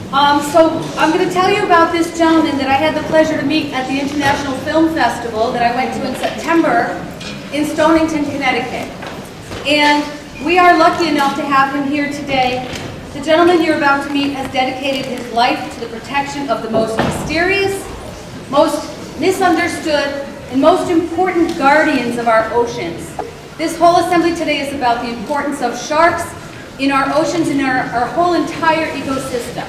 So I'm going to tell you about this gentleman that I had the pleasure to meet at the International Film Festival that I went to in September in Stonington, Connecticut. And we are lucky enough to have him here today. The gentleman you're about to meet has dedicated his life to the protection of the most mysterious, most misunderstood, and most important guardians of our oceans. This whole assembly today is about the importance of sharks in our oceans and our whole entire ecosystem.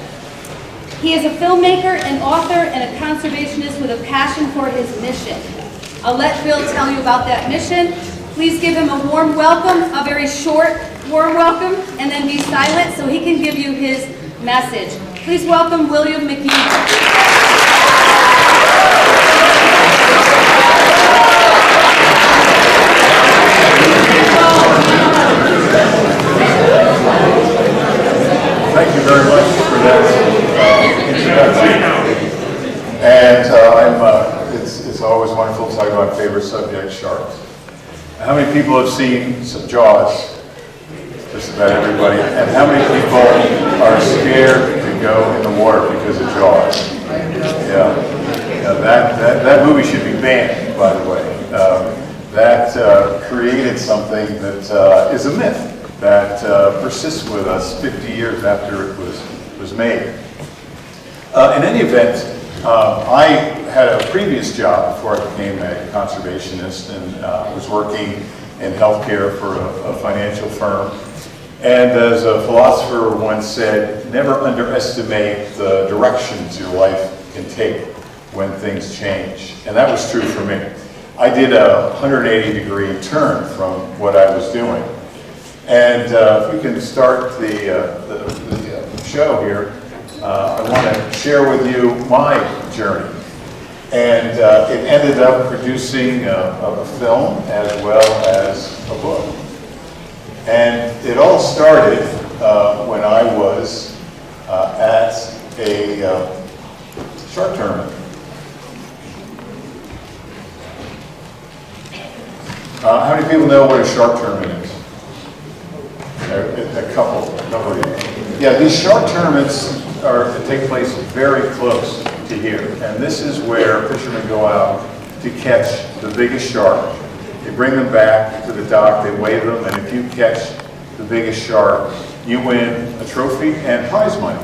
He is a filmmaker, an author, and a conservationist with a passion for his mission. I'll let Bill tell you about that mission. Please give him a warm welcome, a very short, warm welcome, and then be silent so he can give you his message. Please welcome William McKeever. Thank you very much for that introduction. And it's always wonderful to talk about my favorite subject, sharks. How many people have seen some Jaws? Just about everybody. And how many people are scared to go in the water because of Jaws? Yeah. That movie should be banned, by the way. That created something that is a myth that persists with us 50 years after it was made. In any event, I had a previous job before I became a conservationist and was working in healthcare for a financial firm. And as a philosopher once said, never underestimate the directions your life can take when things change. And that was true for me. I did a 180-degree turn from what I was doing. And if we can start the show here, I want to share with you my journey. And it ended up producing a film as well as a book. And it all started when I was at a shark tournament. How many people know what a shark tournament is? A number of you. Yeah, these shark tournaments take place very close to here. And this is where fishermen go out to catch the biggest shark. They bring them back to the dock, they weigh them, and if you catch the biggest shark, you win a trophy and prize money.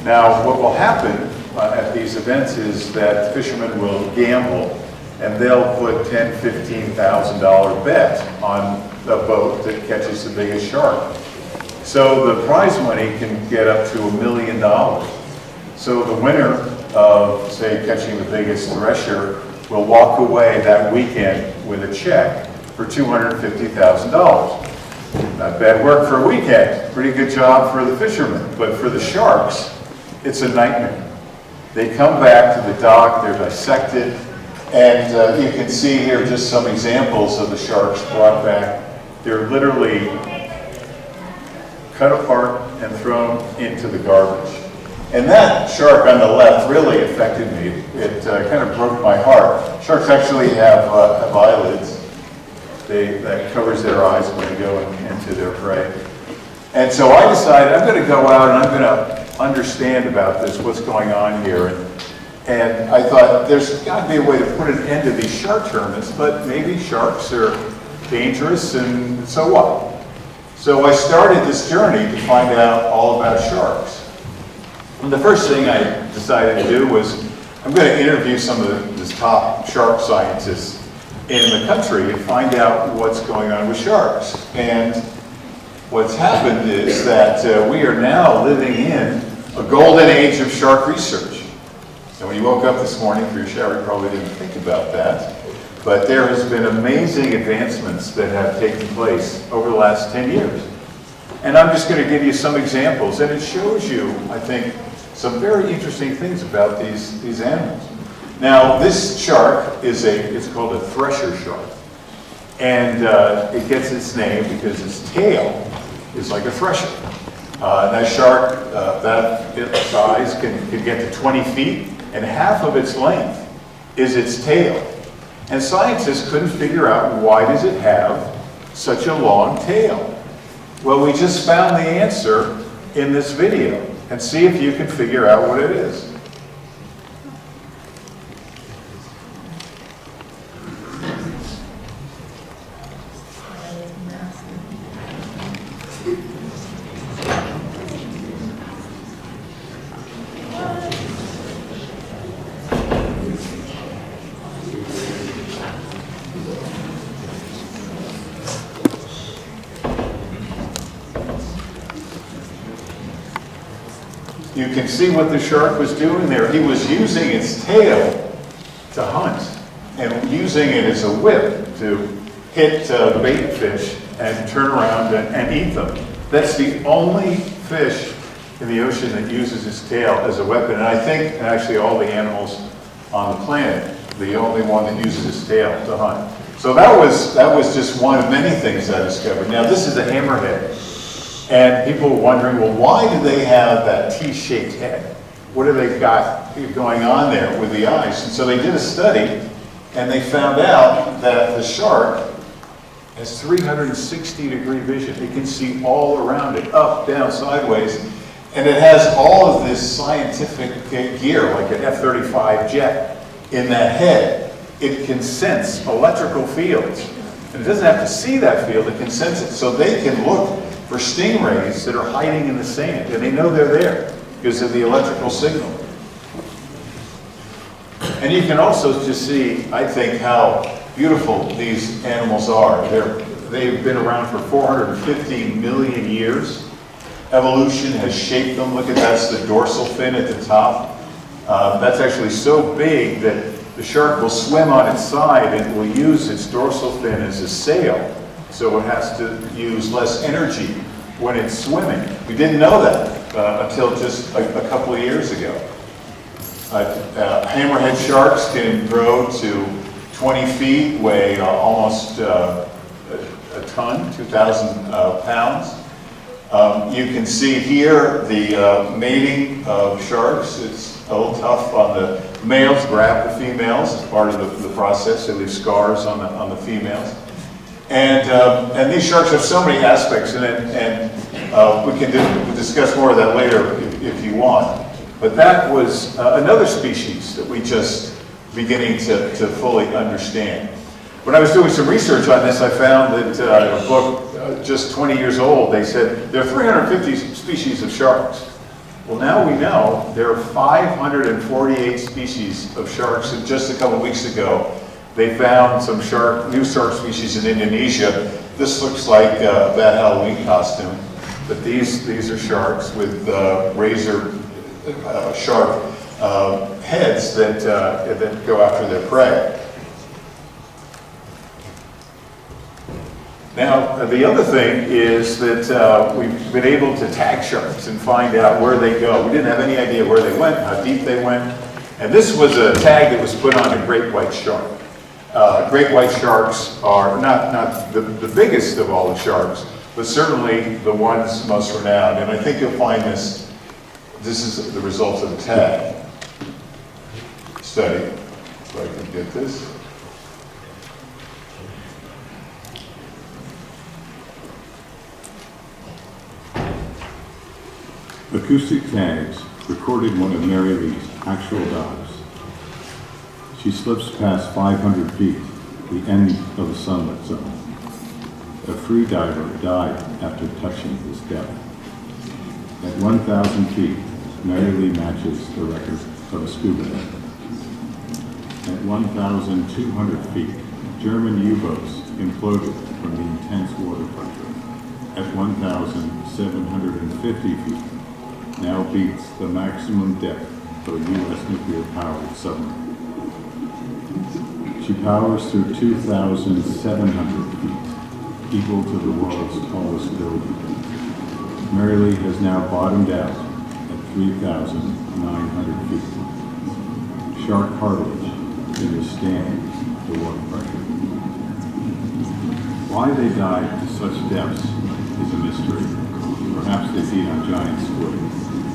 Now, what will happen at these events is that fishermen will gamble, and they'll put $10,000, $15,000 bet on the boat that catches the biggest shark. So the prize money can get up to $1 million. So the winner of, say, catching the biggest thresher will walk away that weekend with a check for $250,000. Not bad work for a weekend. Pretty good job for the fishermen. But for the sharks, it's a nightmare. They come back to the dock, they're dissected, and you can see here just some examples of the sharks brought back. They're literally cut apart and thrown into the garbage. And that shark on the left really affected me. It kind of broke my heart. Sharks actually have eyelids. That covers their eyes when they go into their prey. And so I decided I'm going to go out and I'm going to understand about this, what's going on here. And I thought there's got to be a way to put an end to these shark tournaments, but maybe sharks are dangerous, and so what? So I started this journey to find out all about sharks. And the first thing I decided to do was I'm going to interview some of the top shark scientists in the country and find out what's going on with sharks. And what's happened is that we are now living in a golden age of shark research. And when you woke up this morning for your shower, you probably didn't think about that. But there has been amazing advancements that have taken place over the last 10 years. And I'm just going to give you some examples, and it shows you, I think, some very interesting things about these animals. Now, this shark it's called a thresher shark. And it gets its name because its tail is like a thresher. That shark, that size can get to 20 feet, and half of its length is its tail. And scientists couldn't figure out why does it have such a long tail. Well, we just found the answer in this video. and see if you can figure out what it is. You can see what the shark was doing there. He was using its tail to hunt and using it as a whip to hit bait fish and turn around and eat them. That's the only fish in the ocean that uses its tail as a weapon. And I think actually all the animals on the planet, the only one that uses its tail to hunt. So that was just one of many things I discovered. Now this is a hammerhead. And people were wondering, well, why do they have that T-shaped head? What do they got going on there with the eyes? And so they did a study, and they found out that the shark has 360-degree vision. It can see all around it, up, down, sideways, and it has all of this scientific gear, like an F-35 jet, in that head. It can sense electrical fields. And it doesn't have to see that field, it can sense it. So they can look for stingrays that are hiding in the sand, and they know they're there because of the electrical signal. And you can also just see, I think, how beautiful these animals are. They've been around for 450 million years. Evolution has shaped them. Look at that's the dorsal fin at the top. That's actually so big that the shark will swim on its side and will use its dorsal fin as a sail. So it has to use less energy when it's swimming. We didn't know that until just a couple of years ago. Hammerhead sharks can grow to 20 feet, weigh almost a ton, 2,000 pounds. You can see here the mating of sharks. It's a little tough on the males, grab the females as part of the process. They leave scars on the females. And these sharks have so many aspects in it, and we can discuss more of that later if you want. But that was another species that we just beginning to fully understand. When I was doing some research on this, I found that in a book just 20 years old, they said there are 350 species of sharks. Well, now we know there are 548 species of sharks, and just a couple of weeks ago, they found some new shark species in Indonesia. This looks like a bad Halloween costume, but these are sharks with razor sharp heads that go after their prey. Now, the other thing is that we've been able to tag sharks and find out where they go. We didn't have any idea where they went, how deep they went. And this was a tag that was put on a great white shark. Great white sharks are not the biggest of all the sharks, but certainly the ones most renowned. And I think you'll find this is the result of the tag study. So I can get this. Acoustic tags recorded one of Mary Lee's actual dives. She slips past 500 feet, the end of the sunlit zone. A free diver died after touching this depth. At 1,000 feet, Mary Lee matches the record of a scuba diver. At 1,200 feet, German U-boats imploded from the intense water pressure. At 1,750 feet, now beats the maximum depth of a U.S. nuclear-powered submarine. She powers through 2,700 feet, equal to the world's tallest building. Mary Lee has now bottomed out at 3,900 feet. Shark cartilage can withstand the water pressure. Why they dive to such depths is a mystery. Perhaps they feed on giant squid.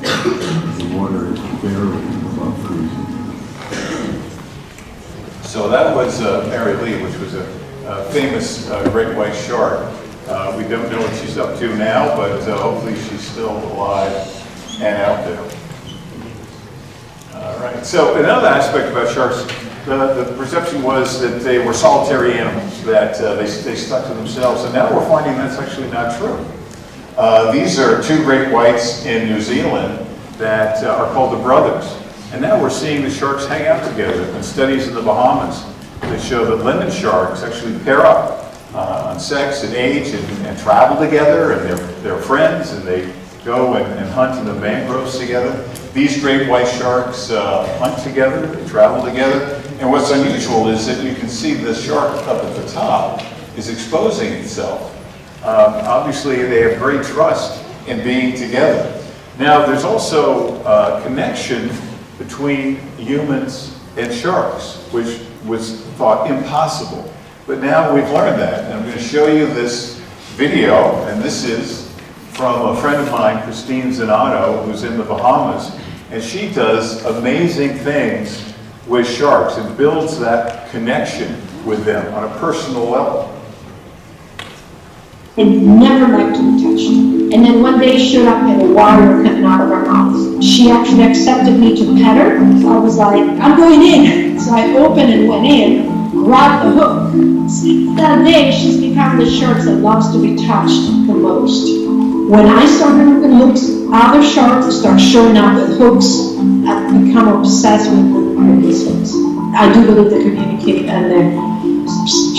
The water is barely above freezing. So that was Mary Lee, which was a famous great white shark. We don't know what she's up to now, but hopefully she's still alive and out there. All right, so another aspect about sharks, the perception was that they were solitary animals, that they stuck to themselves, and now we're finding that's actually not true. These are two great whites in New Zealand that are called the brothers. And now we're seeing the sharks hang out together. And studies in the Bahamas that show that lemon sharks actually pair up on sex and age and travel together, and they're friends, and they go and hunt in the mangroves together. These great white sharks hunt together, they travel together. And what's unusual is that you can see the shark up at the top is exposing itself. Obviously, they have great trust in being together. Now, there's also a connection between humans and sharks, which was thought impossible. But now we've learned that, and I'm going to show you this video, and this is from a friend of mine, Christine Zanato, who's in the Bahamas, and she does amazing things with sharks and builds that connection with them on a personal level. And never liked to be touched. And then one day showed up and a wire coming out of her mouth. She actually accepted me to pet her. So I was like, I'm going in. So I opened and went in, grabbed the hook. Since that day, she's become the shark that loves to be touched the most. When I started with hooks, other sharks start showing up with hooks. I've become obsessed with these hooks. I do believe they communicate, and the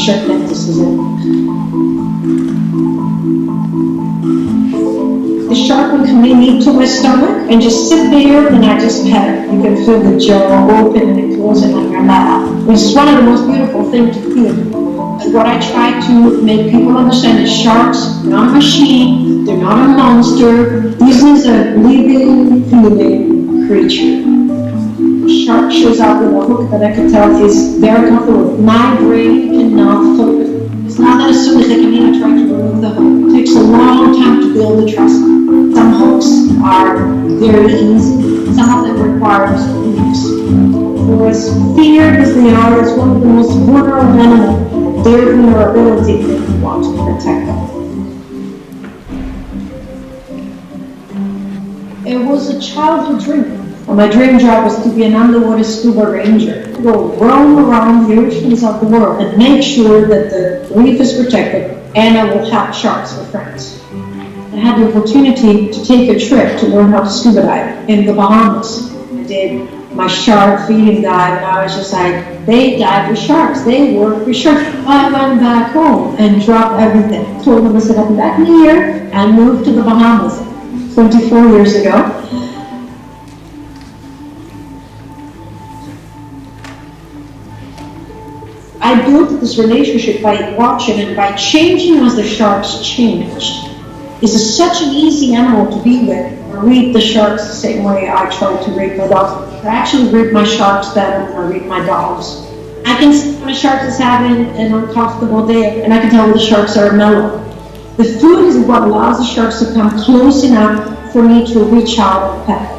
shark necklaces The shark would come in to my stomach and just sit there, and I just pet her. You can feel the jaw open and it closing on your lap, which is one of the most beautiful things to feel. And what I try to make people understand is sharks are not a machine, they're not a monster. This is a living, feeling creature. A shark shows up with a hook that I can tell is very comfortable. My brain cannot focus. It's not that as soon as I can even try to remove the hook. It takes a long time to build the trust. Some hooks are very easy. Some of them require weeks. For as feared as they are, it's one of the most vulnerable animals. Their vulnerability that we want to protect them. It was a childhood dream. My dream job was to be an underwater scuba ranger. Go roam around the oceans of the world and make sure that the reef is protected, and I will help sharks with friends. I had the opportunity to take a trip to learn how to scuba dive in the Bahamas. I did my shark feeding dive, and I was just like, they dive with sharks, they work with sharks. I went back home and dropped everything. Told them I said, I'll be back in a year, and moved to the Bahamas 24 years ago. I built this relationship by watching and by changing as the sharks changed. It's such an easy animal to be with. I read the sharks the same way I try to read my dogs. I actually read my sharks better than I read my dogs. I can see when a shark is having an uncomfortable day, and I can tell when the sharks are mellow. The food is what allows the sharks to come close enough for me to reach out and pet.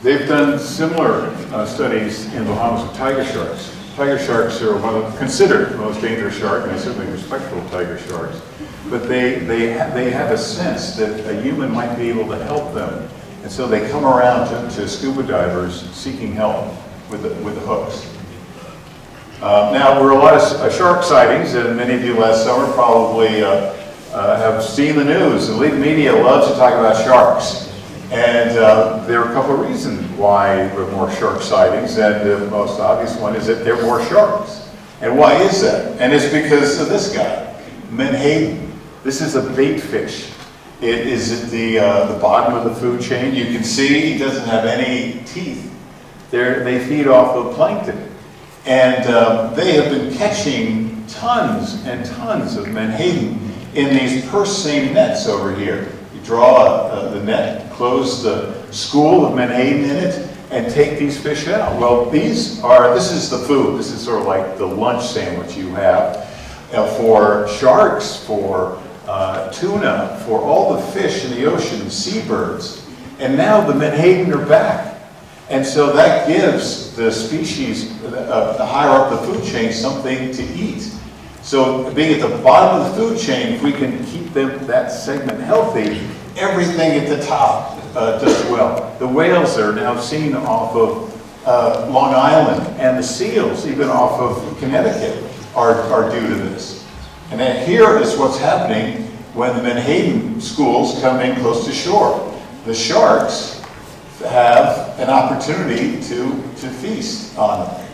They've done similar studies in the Bahamas with tiger sharks. Tiger sharks are considered the most dangerous shark, and certainly respectable tiger sharks. But they have a sense that a human might be able to help them. And so they come around to scuba divers seeking help with the hooks. Now, there were a lot of shark sightings, and many of you last summer probably have seen the news. The lead media loves to talk about sharks. And there are a couple of reasons why there are more shark sightings, and the most obvious one is that there are more sharks. And why is that? And it's because of this guy, menhaden. This is a bait fish. It is at the bottom of the food chain. You can see he doesn't have any teeth. They feed off of plankton. And they have been catching tons and tons of menhaden in these purse seine nets over here. You draw the net, close the school of menhaden in it, and take these fish out. Well, this is the food. This is sort of like the lunch sandwich you have for sharks, for tuna, for all the fish in the ocean, seabirds. And now the menhaden are back. And so that gives the species, the higher up the food chain, something to eat. So being at the bottom of the food chain, if we can keep that segment healthy, Everything at the top does well. The whales are now seen off of Long Island, and the seals, even off of Connecticut, are due to this. And then here is what's happening when the Menhaden schools come in close to shore. The sharks have an opportunity to feast on them.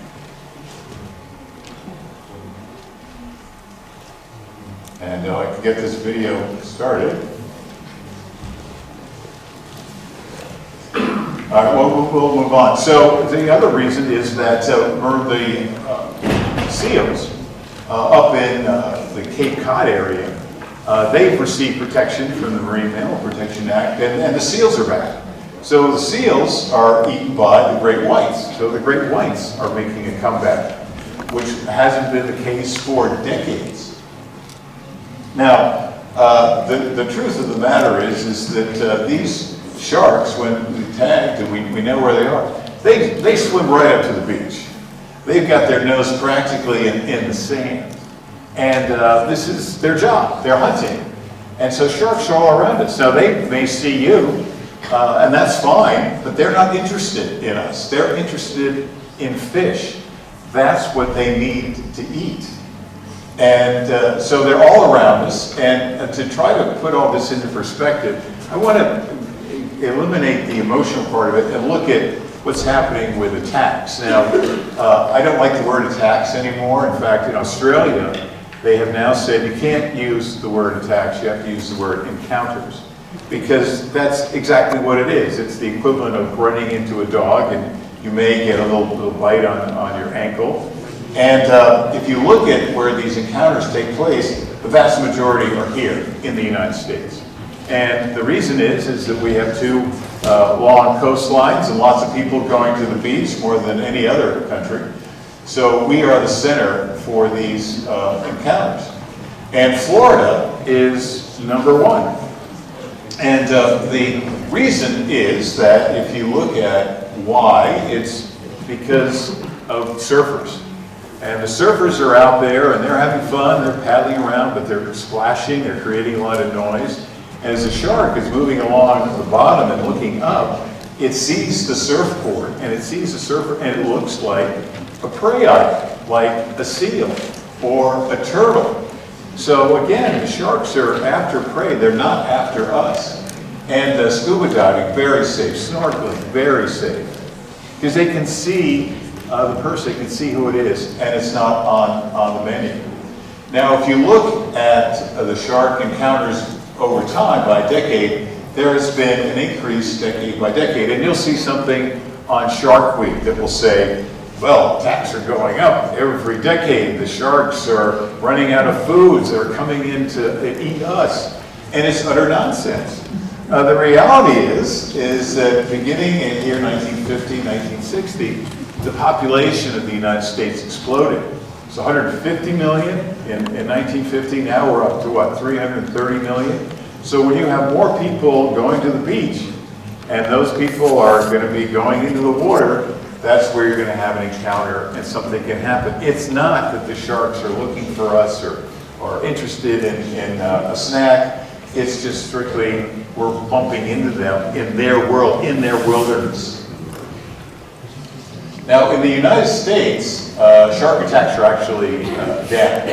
And I can get this video started. All right, well, we'll move on. So the other reason is that the seals up in the Cape Cod area, they've received protection from the Marine Mammal Protection Act, and the seals are back. So the seals are eaten by the great whites. So the great whites are making a comeback, which hasn't been the case for decades. Now, the truth of the matter is that these sharks, when we tagged and we know where they are, they swim right up to the beach. They've got their nose practically in the sand. And this is their job. They're hunting. And so sharks are all around us. Now, they may see you, and that's fine, but they're not interested in us. They're interested in fish. That's what they need to eat. And so they're all around us. And to try to put all this into perspective, I want to eliminate the emotional part of it and look at what's happening with attacks. Now, I don't like the word attacks anymore. In fact, in Australia, they have now said you can't use the word attacks, you have to use the word encounters. Because that's exactly what it is. It's the equivalent of running into a dog, and you may get a little bite on your ankle. And if you look at where these encounters take place, the vast majority are here in the United States. And the reason is that we have two long coastlines and lots of people going to the beach more than any other country. So we are the center for these encounters. And Florida is number one. And the reason is that if you look at why, it's because of surfers. And the surfers are out there and they're having fun, they're paddling around, but they're splashing, they're creating a lot of noise. As a shark is moving along the bottom and looking up, it sees the surfboard and it sees the surfer and it looks like a prey item, like a seal or a turtle. So again, the sharks are after prey, they're not after us. And scuba diving, very safe. Snorkeling, very safe. Because they can see the person, they can see who it is, and it's not on the menu. Now, if you look at the shark encounters over time, by decade, there has been an increase decade by decade. And you'll see something on Shark Week that will say, well, attacks are going up. Every decade, the sharks are running out of foods. They're coming in to eat us. And it's utter nonsense. The reality is that beginning in year 1950, 1960, the population of the United States exploded. It's 150 million in 1950. Now we're up to what, 330 million? So when you have more people going to the beach, and those people are going to be going into the water, that's where you're going to have an encounter and something can happen. It's not that the sharks are looking for us or interested in a snack. It's just strictly we're bumping into them in their world, in their wilderness. Now, in the United States, shark attacks are actually down.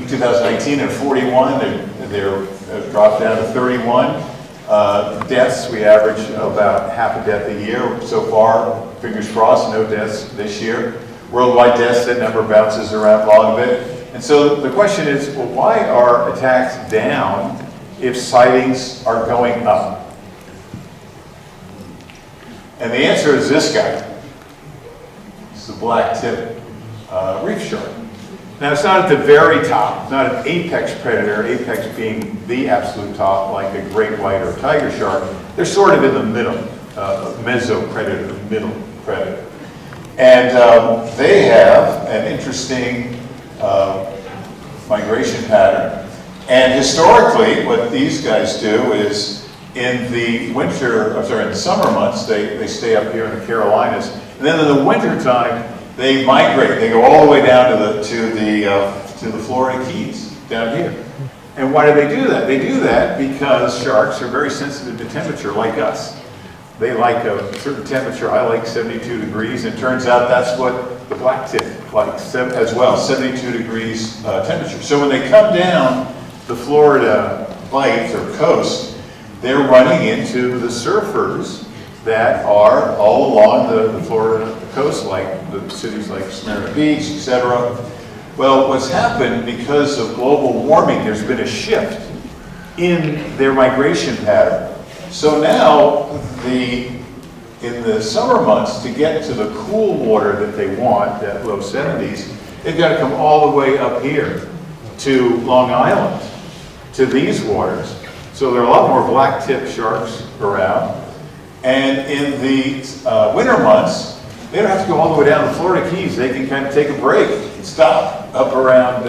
2019 and 41, they're dropped down to 31. Deaths, we average about half a death a year so far. Fingers crossed, no deaths this year. Worldwide deaths, that number bounces around a lot bit. And so the question is, well, why are attacks down if sightings are going up? And the answer is this guy. This is a black tip reef shark. Now, it's not at the very top. It's not an apex predator, apex being the absolute top, like a great white or a tiger shark. They're sort of in the middle, mesopredator, middle predator. And they have an interesting migration pattern. And historically, what these guys do is in the in the summer months, they stay up here in the Carolinas. And then in the winter time, they migrate. They go all the way down to the Florida Keys down here. And why do they do that? They do that because sharks are very sensitive to temperature, like us. They like a certain temperature. I like 72 degrees, and it turns out that's what the blacktip likes as well, 72 degrees temperature. So when they come down the Florida bight or coast, they're running into the surfers that are all along the Florida coast, like the cities like Smyrna Beach, etc. Well, what's happened because of global warming, there's been a shift in their migration pattern. So now, in the summer months, to get to the cool water that they want, that low 70s, they've got to come all the way up here to Long Island, to these waters. So there are a lot more blacktip sharks around. And in the winter months, they don't have to go all the way down to the Florida Keys. They can kind of take a break and stop up around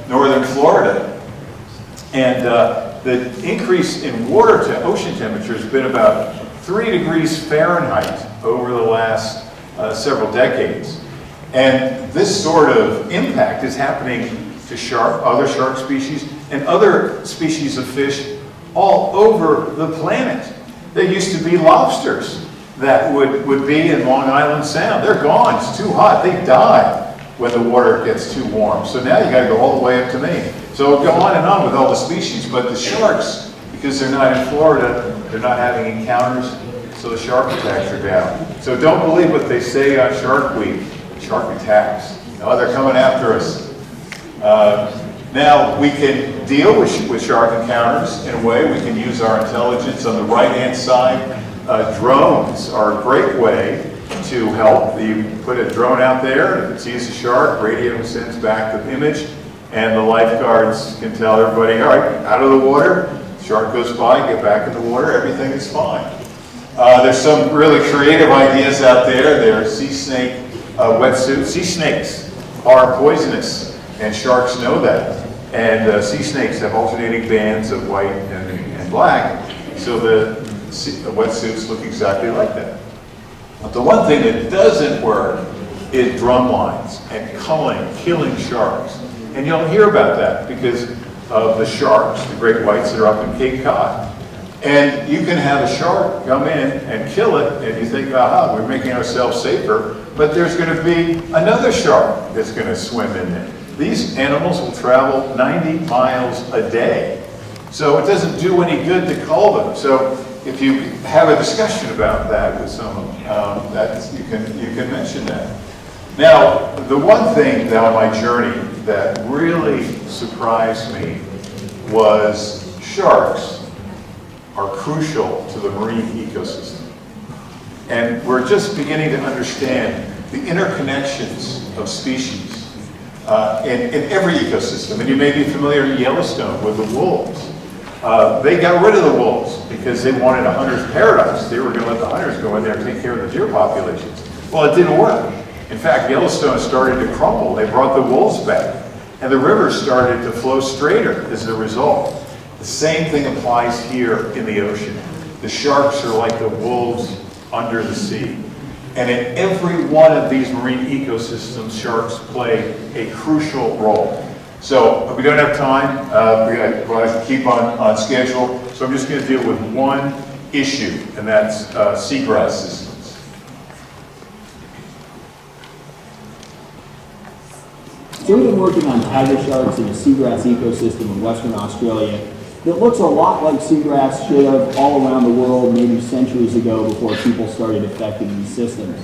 northern Florida. And the increase in water to ocean temperature has been about 3 degrees Fahrenheit over the last several decades. And this sort of impact is happening to other shark species and other species of fish all over the planet. There used to be lobsters that would be in Long Island Sound. They're gone, it's too hot, they die when the water gets too warm. So now you gotta go all the way up to Maine. So it'll go on and on with all the species, but the sharks, because they're not in Florida, they're not having encounters, so the shark attacks are down. So don't believe what they say on Shark Week, shark attacks. Oh, they're coming after us. Now we can deal with shark encounters in a way. We can use our intelligence. On the right-hand side, drones are a great way to help. You put a drone out there, if it sees a shark, radio sends back the image, and the lifeguards can tell everybody, all right, out of the water, shark goes by, get back in the water, everything is fine. There's some really creative ideas out there. There are sea snake wetsuits. Sea snakes are poisonous, and sharks know that. And sea snakes have alternating bands of white and black, so the wetsuits look exactly like that. But the one thing that doesn't work is drum lines and killing sharks. And you'll hear about that because of the sharks, the great whites that are up in Cape Cod. And you can have a shark come in and kill it, and you think, aha, we're making ourselves safer, but there's going to be another shark that's going to swim in there. These animals will travel 90 miles a day. So it doesn't do any good to cull them. So if you have a discussion about that with someone, you can mention that. Now, the one thing that on my journey that really surprised me was sharks are crucial to the marine ecosystem. And we're just beginning to understand the interconnections of species in every ecosystem. And you may be familiar in Yellowstone with the wolves. They got rid of the wolves because they wanted a hunter's paradise. They were going to let the hunters go in there and take care of the deer populations. Well, it didn't work. In fact, Yellowstone started to crumble. They brought the wolves back, and the rivers started to flow straighter as a result. The same thing applies here in the ocean. The sharks are like the wolves under the sea. And in every one of these marine ecosystems, sharks play a crucial role. So we don't have time. We want to keep on schedule. So I'm just going to deal with one issue, and that's seagrass systems. So we've been working on tiger sharks in the seagrass ecosystem in Western Australia that looks a lot like seagrass should have all around the world maybe centuries ago before people started affecting these systems.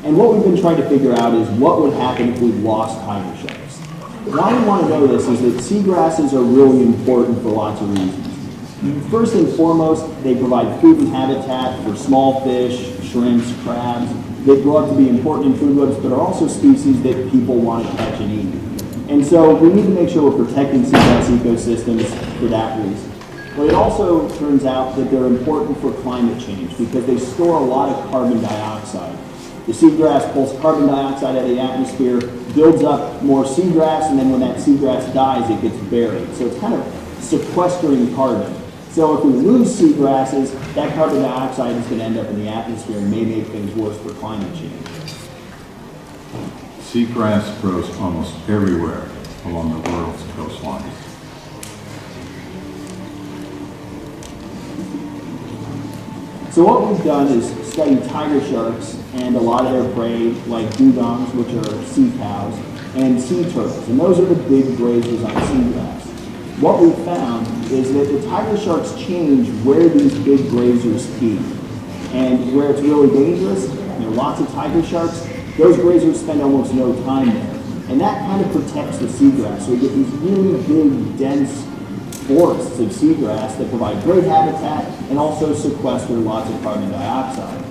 And what we've been trying to figure out is what would happen if we lost tiger sharks. Why we want to know this is that seagrasses are really important for lots of reasons. First and foremost, they provide food and habitat for small fish, shrimps, crabs. They grow up to be important in food webs, but are also species that people want to catch and eat. And so we need to make sure we're protecting seagrass ecosystems for that reason. But it also turns out that they're important for climate change because they store a lot of carbon dioxide. The seagrass pulls carbon dioxide out of the atmosphere, builds up more seagrass, and then when that seagrass dies, it gets buried. So it's kind of sequestering carbon. So if we lose seagrasses, that carbon dioxide is going to end up in the atmosphere and may make things worse for climate change. Seagrass grows almost everywhere along the world's coastlines. So what we've done is study tiger sharks and a lot of their prey, like dugongs, which are sea cows, and sea turtles. And those are the big grazers on seagrass. What we've found is that the tiger sharks change where these big grazers feed. And where it's really dangerous, there are lots of tiger sharks, those grazers spend almost no time there. And that kind of protects the seagrass. So we get these really big, dense forests of seagrass that provide great habitat and also sequester lots of carbon dioxide.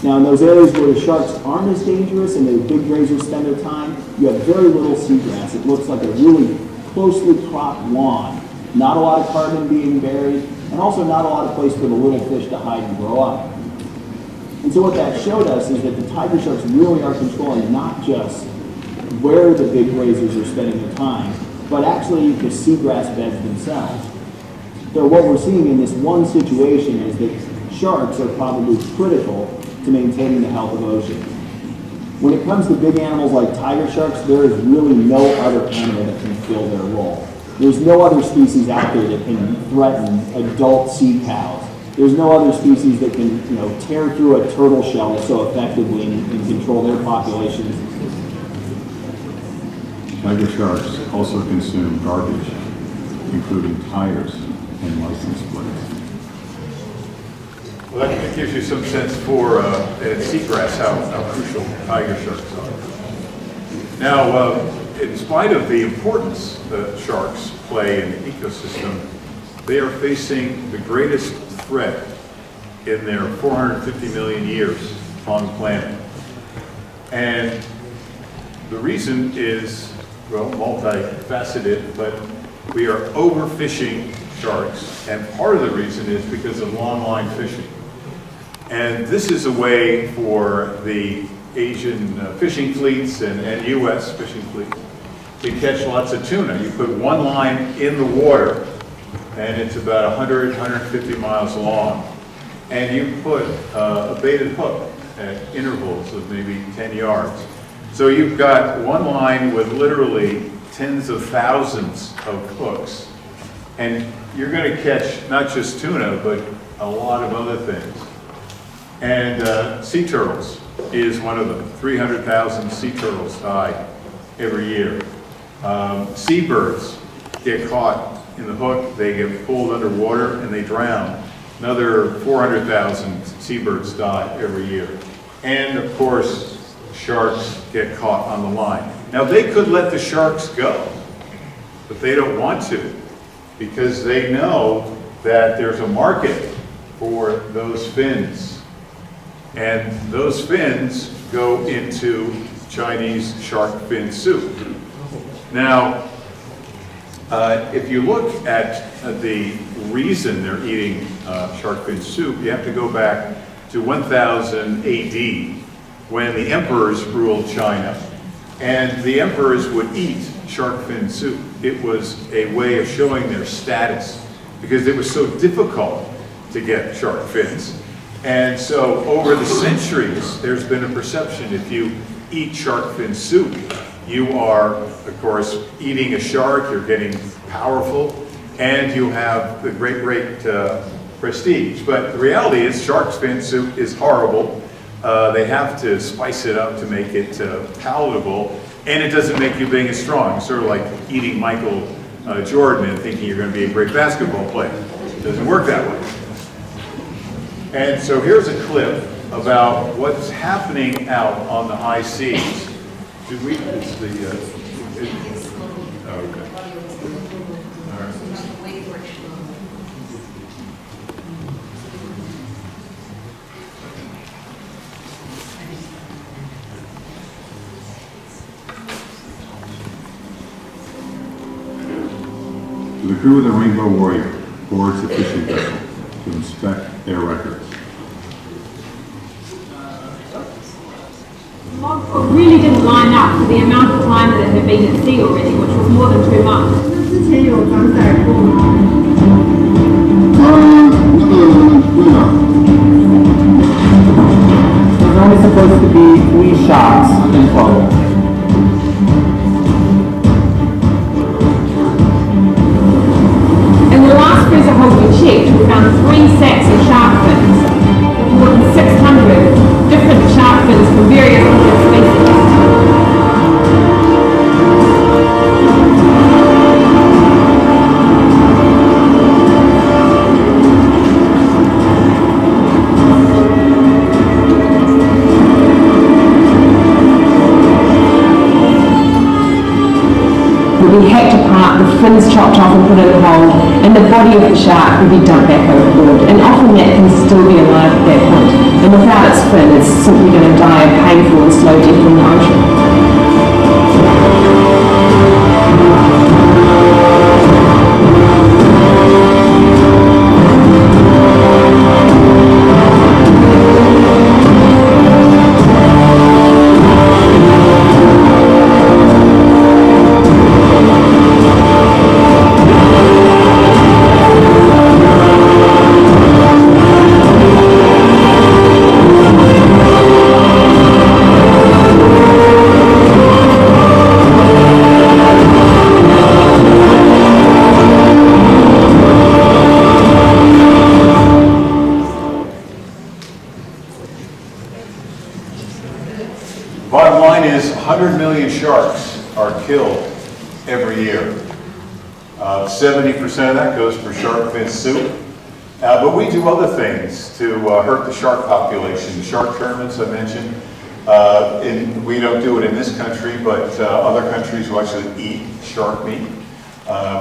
Now in those areas where the sharks aren't as dangerous and the big grazers spend their time, you have very little seagrass. It looks like a really closely cropped lawn. Not a lot of carbon being buried, and also not a lot of place for the little fish to hide and grow up. And so what that showed us is that the tiger sharks really are controlling not just where the big grazers are spending their time, but actually the seagrass beds themselves. So what we're seeing in this one situation is that sharks are probably critical to maintaining the health of oceans. When it comes to big animals like tiger sharks, there is really no other animal that can fill their role. There's no other species out there that can threaten adult sea cows. There's no other species that can, tear through a turtle shell so effectively and control their populations. Tiger sharks also consume garbage, including tires and license plates. Well, that gives you some sense for seagrass, how crucial tiger sharks are. Now, in spite of the importance that sharks play in the ecosystem, they are facing the greatest threat in their 450 million years on the planet. And the reason is, well, multifaceted, but we are overfishing sharks, and part of the reason is because of longline fishing. And this is a way for the Asian fishing fleets and U.S. fishing fleets to catch lots of tuna. You put one line in the water, and it's about 100, 150 miles long, and you put a baited hook at intervals of maybe 10 yards. So you've got one line with literally tens of thousands of hooks, and you're going to catch not just tuna, but a lot of other things. And sea turtles is one of them. 300,000 sea turtles die every year. Seabirds get caught in the hook, they get pulled underwater, and they drown. Another 400,000 seabirds die every year. And of course, sharks get caught on the line. Now they could let the sharks go, but they don't want to, because they know that there's a market for those fins. And those fins go into Chinese shark fin soup. Now, if you look at the reason they're eating shark fin soup, you have to go back to 1000 AD, when the emperors ruled China. And the emperors would eat shark fin soup. It was a way of showing their status, because it was so difficult to get shark fins. And so over the centuries, there's been a perception if you eat shark fin soup, you are, of course, eating a shark, you're getting powerful, and you have the great prestige. But the reality is shark fin soup is horrible. They have to spice it up to make it palatable, and it doesn't make you big and strong. It's sort of like eating Michael Jordan and thinking you're going to be a great basketball player. It doesn't work that way. And so here's a clip about what's happening out on the high seas. Should we, it's the, oh, okay. All right. The crew of the Rainbow Warrior boards a fishing vessel to inspect their records. Logbook really didn't line up for the amount of time that it had been at sea already, which was more than 2 months. There's only supposed to be 3 shots in total. And the last freezer hold we checked, we found 3 sets of shark fins. would be hacked apart, the fins chopped off and put in a hole, and the body of the shark would be dumped back overboard. And often that can still be alive at that point. And without its fin, it's simply going to die a painful and slow death in the ocean. Bottom line is 100 million sharks are killed every year. 70% of that goes for shark fin soup. But we do other things to hurt the shark population. The shark tournaments I mentioned, we don't do it in this country, but other countries will actually eat shark meat.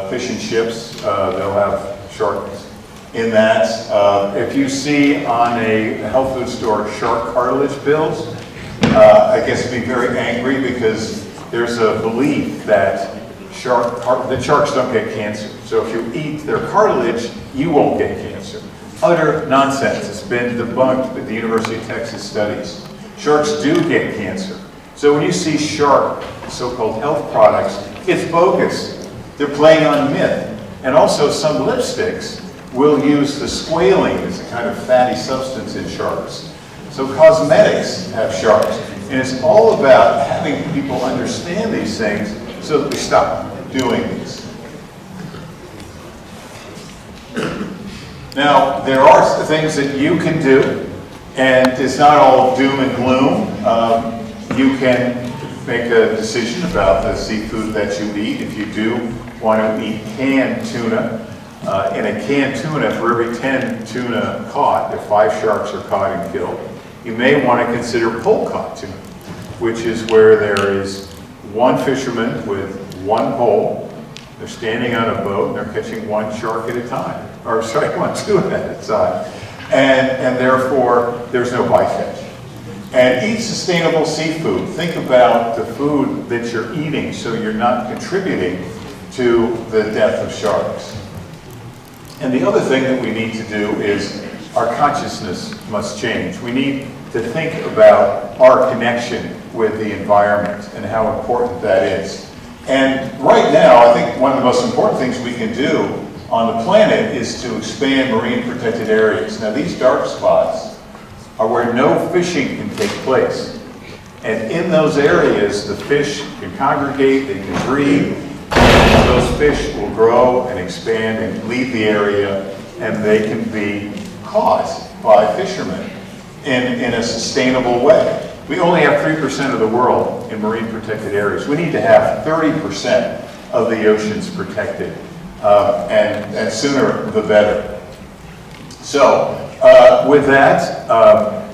Fish and chips, they'll have sharks in that. If you see on a health food store shark cartilage pills, I guess be very angry because there's a belief that sharks don't get cancer. So if you eat their cartilage, you won't get cancer. Utter nonsense. It's been debunked with the University of Texas studies. Sharks do get cancer. So when you see shark, so-called health products, it's bogus. They're playing on myth. And also some lipsticks will use the squalene as a kind of fatty substance in sharks. So cosmetics have sharks. And it's all about having people understand these things so that we stop doing these. Now, there are things that you can do, and it's not all doom and gloom. You can make a decision about the seafood that you eat. If you do want to eat canned tuna, in a canned tuna, for every 10 tuna caught, if 5 sharks are caught and killed, you may want to consider pole-caught tuna, which is where there is one fisherman with one pole. They're standing on a boat and they're catching one shark at a time, or sorry, one tuna at a time. And therefore, there's no bycatch. And eat sustainable seafood. Think about the food that you're eating so you're not contributing to the death of sharks. And the other thing that we need to do is our consciousness must change. We need to think about our connection with the environment and how important that is. And right now, I think one of the most important things we can do on the planet is to expand marine protected areas. Now, these dark spots are where no fishing can take place. And in those areas, the fish can congregate, they can breed, and those fish will grow and expand and leave the area, and they can be caught by fishermen in a sustainable way. We only have 3% of the world in marine protected areas. We need to have 30% of the oceans protected, and sooner the better. So with that,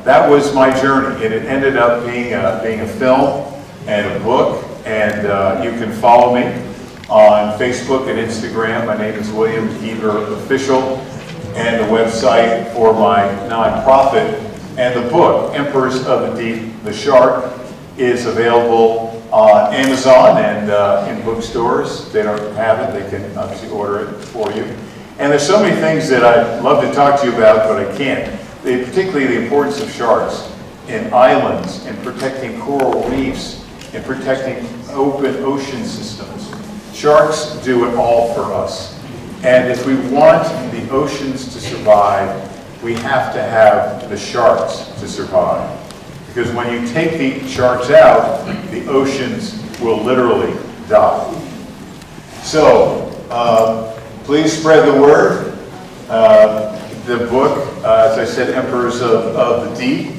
that was my journey, and it ended up being a film and a book, and you can follow me on Facebook and Instagram. My name is William McKeever Official, and the website for my nonprofit. And the book, Emperors of the Deep, The Shark, is available on Amazon and in bookstores. If they don't have it, they can obviously order it for you. And there's so many things that I'd love to talk to you about, but I can't. Particularly the importance of sharks in islands, in protecting coral reefs, in protecting open ocean systems. Sharks do it all for us. And if we want the oceans to survive, we have to have the sharks to survive. Because when you take the sharks out, the oceans will literally die. So, please spread the word. The book, as I said, Emperors of the Deep.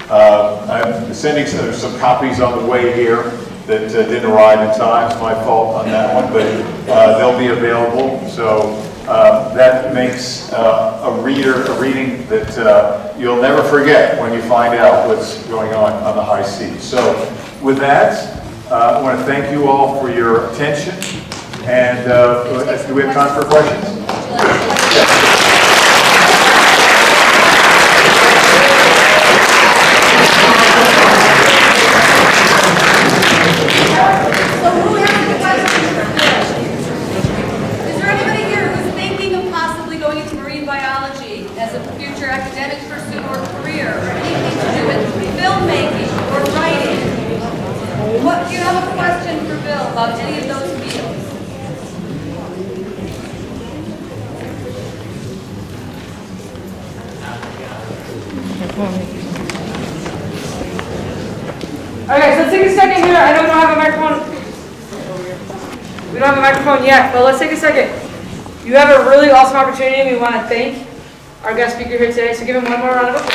I'm sending some copies on the way here that didn't arrive in time. It's my fault on that one, but they'll be available. So that makes a reading that you'll never forget when you find out what's going on the high seas. So with that, I want to thank you all for your attention. And do we have time for questions? So who has any questions for Bill? Is there anybody here who's thinking of possibly going into marine biology as a future academic pursuit or career, or anything to do with filmmaking or writing? What, do you have a question for Bill about any of those fields? Okay, so let's take a second here. I know we don't have a microphone. We don't have a microphone yet, but let's take a second. You have a really awesome opportunity. We want to thank our guest speaker here today, so give him one more round of applause.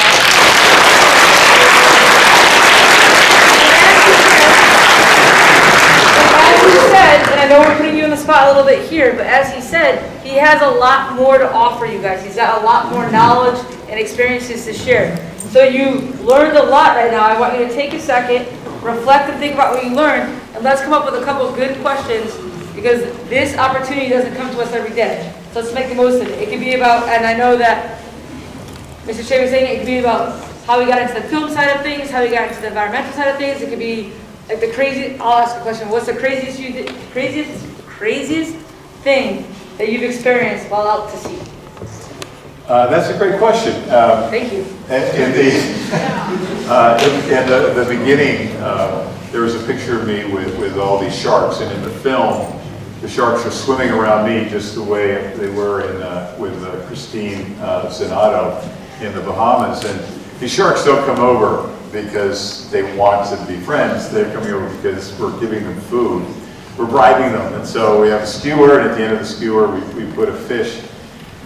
As he said, and I know we're putting you on the spot a little bit here, but as he said, he has a lot more to offer you guys. He's got a lot more knowledge and experiences to share. So you learned a lot right now. I want you to take a second, reflect and think about what you learned, and let's come up with a couple good questions, because this opportunity doesn't come to us every day. So let's make the most of it. It could be about, and I know that Mr. Shea was saying it could be about how we got into the film side of things, how we got into the environmental side of things. It could be like the crazy, I'll ask a question. What's the craziest thing that you've experienced while out to sea? That's a great question. Thank you. In the beginning, there was a picture of me with all these sharks, and in the film, the sharks were swimming around me just the way they were with Christine Zanato in the Bahamas. And these sharks don't come over because they want to be friends. They're coming over because we're giving them food. We're bribing them. And so we have a skewer, and at the end of the skewer, we put a fish.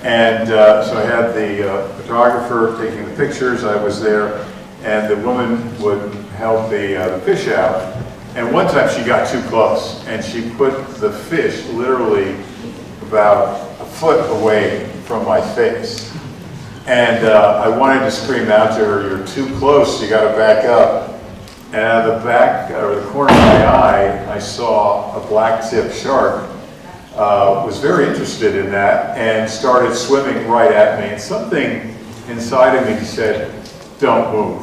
And so I had the photographer taking the pictures. I was there, and the woman would help the fish out. And one time she got too close, and she put the fish literally about a foot away from my face. And I wanted to scream out to her, "You're too close, you gotta back up." And out of the back, or the corner of my eye, I saw a black-tip shark. Was very interested in that and started swimming right at me. And something inside of me said, "Don't move."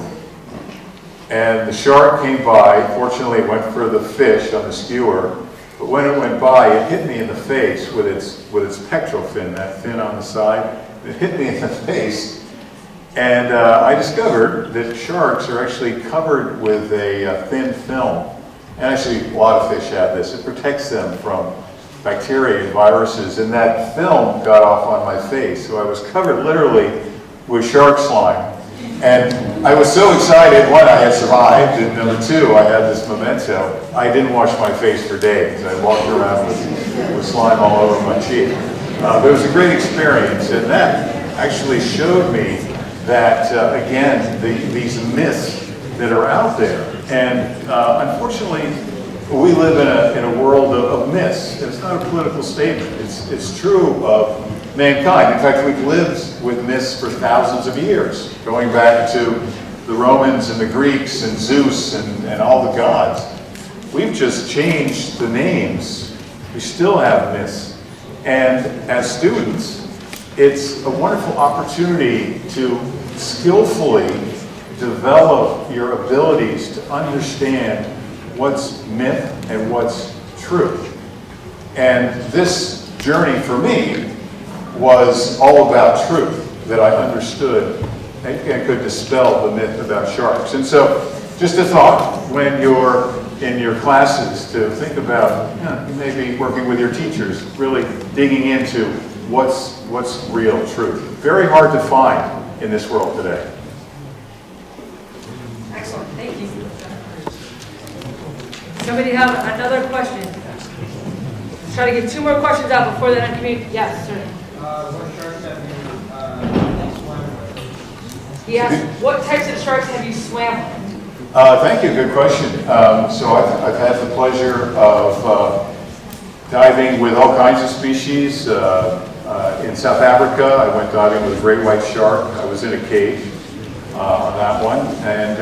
And the shark came by. Fortunately, it went for the fish on the skewer. But when it went by, it hit me in the face with its pectoral fin, that fin on the side. It hit me in the face. And I discovered that sharks are actually covered with a thin film. And actually, a lot of fish have this. It protects them from bacteria and viruses, and that film got off on my face. So I was covered literally with shark slime. And I was so excited, one, I had survived, and number two, I had this memento. I didn't wash my face for days. I walked around with slime all over my cheek. It was a great experience, and that actually showed me that, again, these myths that are out there. And unfortunately, we live in a world of myths. It's not a political statement. It's true of mankind. In fact, we've lived with myths for thousands of years, going back to the Romans and the Greeks and Zeus and all the gods. We've just changed the names. We still have myths. And as students, it's a wonderful opportunity to skillfully develop your abilities to understand what's myth and what's truth. And this journey for me was all about truth, that I understood and could dispel the myth about sharks. And so just a thought when you're in your classes to think about, maybe working with your teachers, really digging into what's real truth. Very hard to find in this world today. Excellent, thank you. Somebody have another question? Let's try to get two more questions out before the end community. Yes, sir. What sharks have you swam with? He asked, what types of sharks have you swam with? Thank you, good question. So I've had the pleasure of diving with all kinds of species. In South Africa, I went diving with a great white shark. I was in a cage on that one. And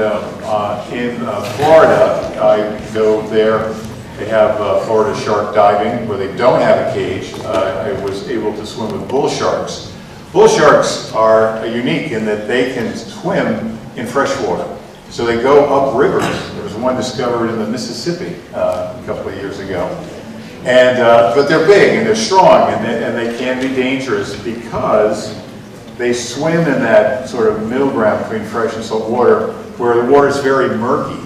in Florida, I go there They have Florida shark diving, where they don't have a cage. I was able to swim with bull sharks. Bull sharks are unique in that they can swim in fresh water. So they go up rivers. There was one discovered in the Mississippi a couple of years ago. And, but they're big and they're strong, and they can be dangerous because they swim in that sort of middle ground between fresh and salt water, where the water is very murky.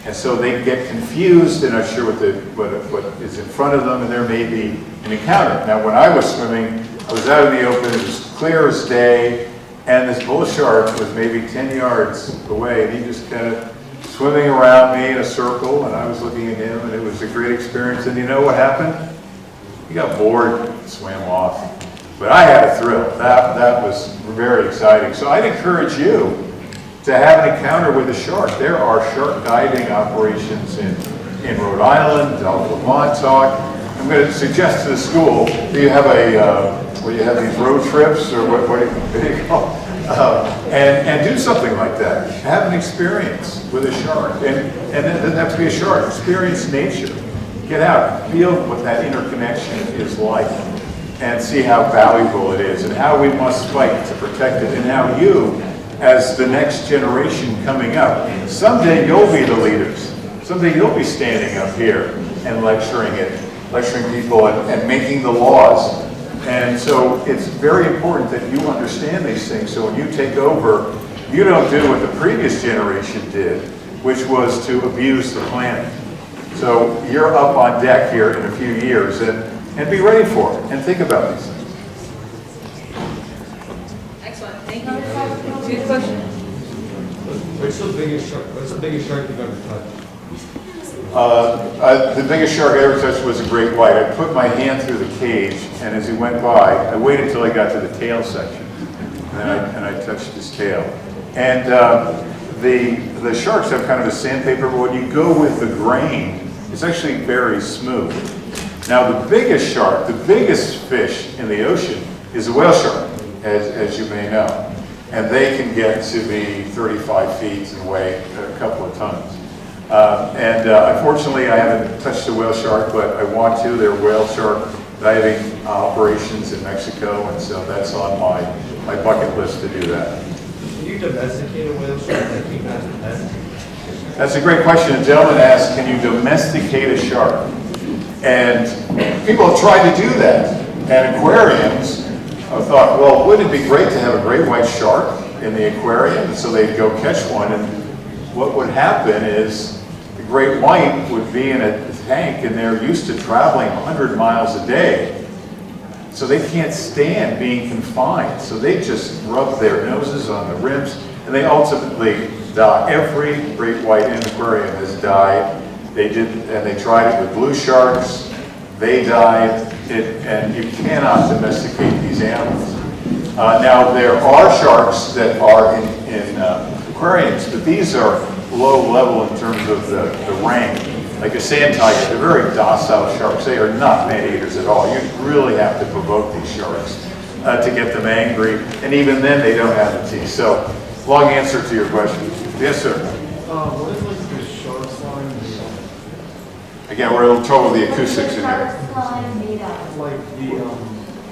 And so they get confused, they're not sure what is in front of them, and there may be an encounter. Now, when I was swimming, I was out in the open, it was clear as day, and this bull shark was maybe 10 yards away, and he just kind of swimming around me in a circle, and I was looking at him, and it was a great experience. And you know what happened? He got bored, swam off. But I had a thrill. That was very exciting. So I'd encourage you to have an encounter with a shark. There are shark diving operations in Rhode Island, Delta Montauk. I'm going to suggest to the school, do you have where you have these road trips, or what do you call and do something like that. Have an experience with a shark. And it doesn't have to be a shark. Experience nature. Get out. Feel what that interconnection is like. And see how valuable it is, and how we must fight to protect it, and how you, as the next generation coming up, someday you'll be the leaders. Someday you'll be standing up here and lecturing people and making the laws. And so it's very important that you understand these things, so when you take over, you don't do what the previous generation did, which was to abuse the planet. So you're up on deck here in a few years, and be ready for it, and think about these things. Excellent, thank you. Good question. What's the biggest shark you've ever touched? The biggest shark I ever touched was a great white. I put my hand through the cage, and as he went by, I waited until I got to the tail section, and I touched his tail. And the sharks have kind of a sandpaper, but when you go with the grain, it's actually very smooth. Now the biggest shark, the biggest fish in the ocean is a whale shark, as you may know. And they can get to be 35 feet and weigh a couple of tons. Unfortunately, I haven't touched a whale shark, but I want to. There are whale shark diving operations in Mexico, and so that's on my bucket list to do that. Can you domesticate a whale shark that keep as a pet? That's a great question. A gentleman asked, can you domesticate a shark? And people have tried to do that. And aquariums have thought, well, wouldn't it be great to have a great white shark in the aquarium? And so they'd go catch one, and what would happen is the great white would be in a tank, and they're used to traveling 100 miles a day. So they can't stand being confined. So they just rub their noses on the rims, and they ultimately die. Every great white in the aquarium has died. They tried it with blue sharks. They died, and you cannot domesticate these animals. Now there are sharks that are in aquariums, but these are low level in terms of the rank. Like a sand tiger, they're very docile sharks. They are not man-eaters at all. You really have to provoke these sharks to get them angry, and even then they don't have the teeth. So, long answer to your question. Yes, sir. What is like the shark slime made of? Again, we're a little trouble with the acoustics in here. Like the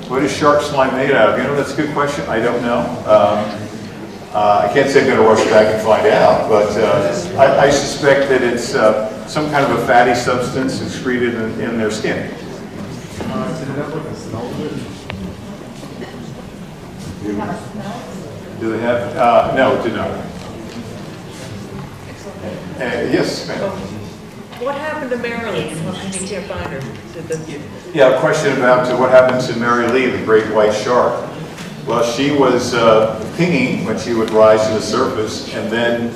What is shark slime made out of? You know, that's a good question. I don't know. I can't say I'm going to rush back and find out, but I suspect that it's some kind of a fatty substance excreted in their skin. did it have like a smell to it? Do they have? No, it did not. Yes, ma'am. What happened to Marilyn? How come you can't find her? Yeah, a question about what happened to Mary Lee, the great white shark. Well, she was pinging when she would rise to the surface, and then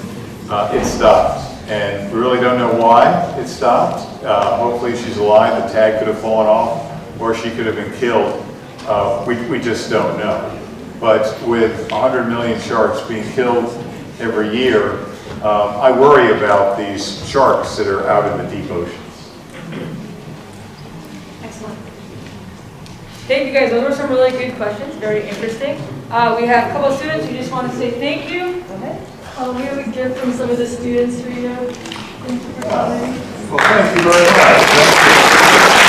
it stopped. And we really don't know why it stopped. Hopefully she's alive. The tag could have fallen off, or she could have been killed. We just don't know. But with 100 million sharks being killed every year, I worry about these sharks that are out in the deep oceans. Excellent. Thank you guys. Those were some really good questions. Very interesting. We have a couple of students who just want to say thank you. Go ahead. We have a gift from some of the students for you. Thank you for coming. Well, thank you very much.